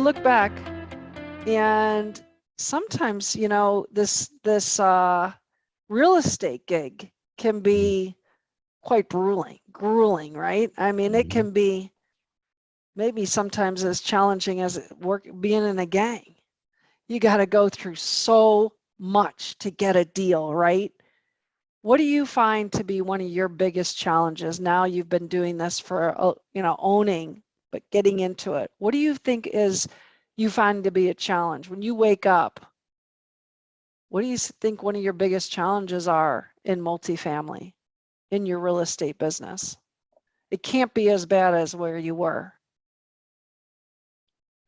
look back and sometimes, this real estate gig can be quite grueling, right? I mean, it Mhm. can be maybe sometimes as challenging as being in a gang. You got to go through so much to get a deal, right? What do you find to be one of your biggest challenges now you've been doing this for, owning, but getting into it? What do you think is you find to be a challenge when you wake up? What do you think one of your biggest challenges are in multifamily, in your real estate business? It can't be as bad as where you were.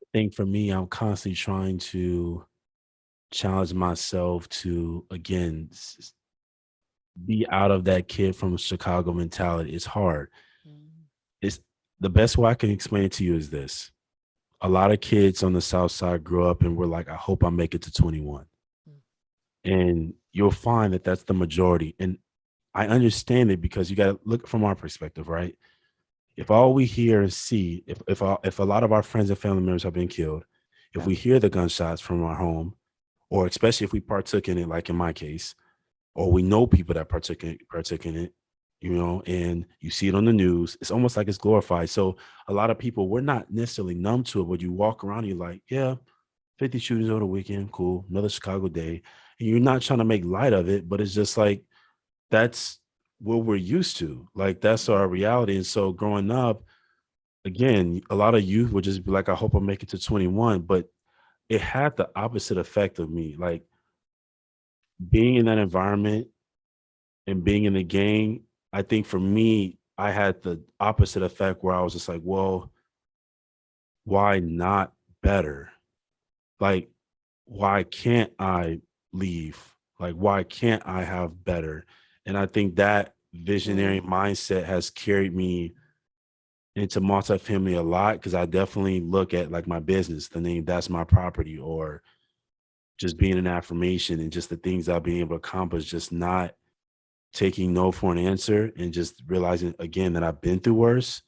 I think for me, I'm constantly trying to challenge myself to, again, be out of that kid from Chicago mentality. It's hard. Mm. It's the best way I can explain it to you is this. A lot of kids on the South Side grow up and we're like, I hope I make it to 21. Mm. And you'll find that that's the majority. And I understand it because you got to look from our perspective, right? If all we hear and see, if a lot of our friends and family members have been killed, if Yeah. we hear the gunshots from our home, or especially if we partook in it, like in my case, or we know people that partook in it, and you see it on the news, it's almost like it's glorified. So a lot of people, we're not necessarily numb to it, but you walk around, you're like, yeah, 50 shootings over the weekend, cool, another Chicago day. And you're not trying to make light of it, but it's just like that's what we're used to. Like that's our reality. And so growing up, again, a lot of youth would just be like, I hope I make it to 21. But it had the opposite effect of me. Like being in that environment and being in the gang, I think for me, I had the opposite effect where I was just like, well, why not better? Like, why can't I leave? Like, why can't I have better? And I think that visionary Mm. mindset has carried me into multifamily a lot because I definitely look at like my business, the name that's my property, or just being an affirmation and just the things I've been able to accomplish, just not taking no for an answer and just realizing again that I've been through worse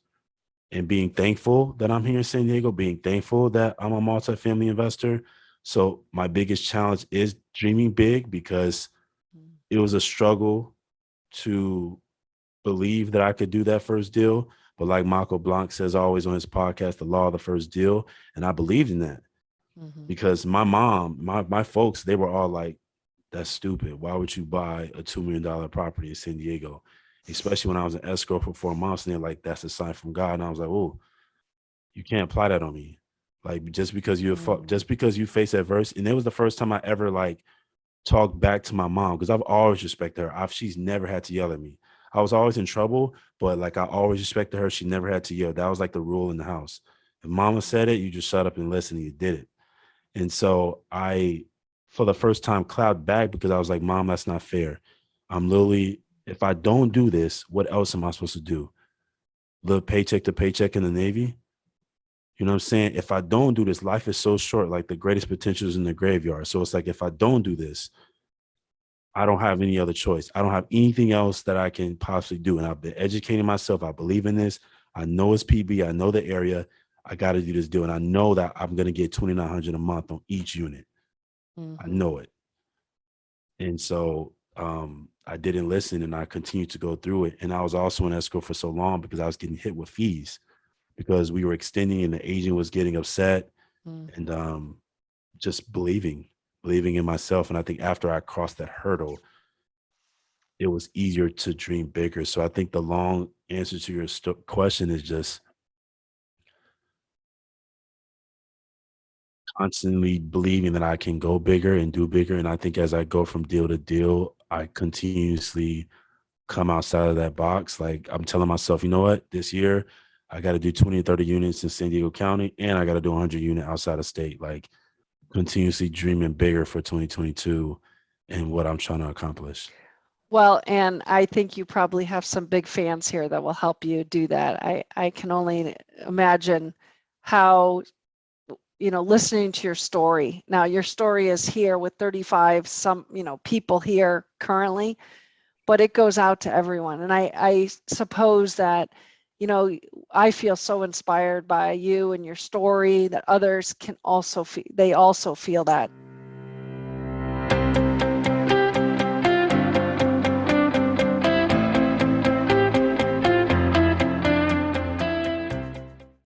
and being thankful that I'm here in San Diego, being thankful that I'm a multifamily investor. So my biggest challenge is dreaming big because Mm. it was a struggle to believe that I could do that first deal. But like Michael Blanc says always on his podcast, the law of the first deal. And I believed in that Mhm. because my mom, my folks, they were all like, that's stupid. Why would you buy a $2 million property in San Diego? Especially when I was in escrow for 4 months. And they're like, that's a sign from God. And I was like, oh, you can't apply that on me. Like Mm. just because you face adversity. And it was the first time I ever like talk back to my mom because I've always respected her. She's never had to yell at me. I was always in trouble, but like I always respected her. She never had to yell. That was like the rule in the house. If mama said it, you just shut up and listen and you did it. And so I, for the first time, clapped back because I was like, Mom, that's not fair. I'm literally, if I don't do this, what else am I supposed to do? Live paycheck to paycheck in the Navy? You know what I'm saying? If I don't do this, life is so short. Like the greatest potential is in the graveyard. So it's like, if I don't do this, I don't have any other choice. I don't have anything else that I can possibly do. And I've been educating myself. I believe in this. I know it's PB. I know the area. I got to do this deal. And I know that I'm going to get 2,900 a month on each unit. I Mhm. know it. And so I didn't listen and I continued to go through it. And I was also in escrow for so long because I was getting hit with fees because we were extending and the agent was getting upset Mm. and just believing in myself. And I think after I crossed that hurdle, it was easier to dream bigger. So I think the long answer to your question is just constantly believing that I can go bigger and do bigger. And I think as I go from deal to deal, I continuously come outside of that box. Like I'm telling myself, you know what, this year I got to do 20 or 30 units in San Diego County and I got to do 100 unit outside of state. Like continuously dreaming bigger for 2022 and what I'm trying to accomplish. Well, and I think you probably have some big fans here that will help you do that. I can only imagine how, listening to your story. Now, your story is here with 35 people here currently, but it goes out to everyone. And I suppose that, you know, I feel so inspired by you and your story that others can also feel, they also feel that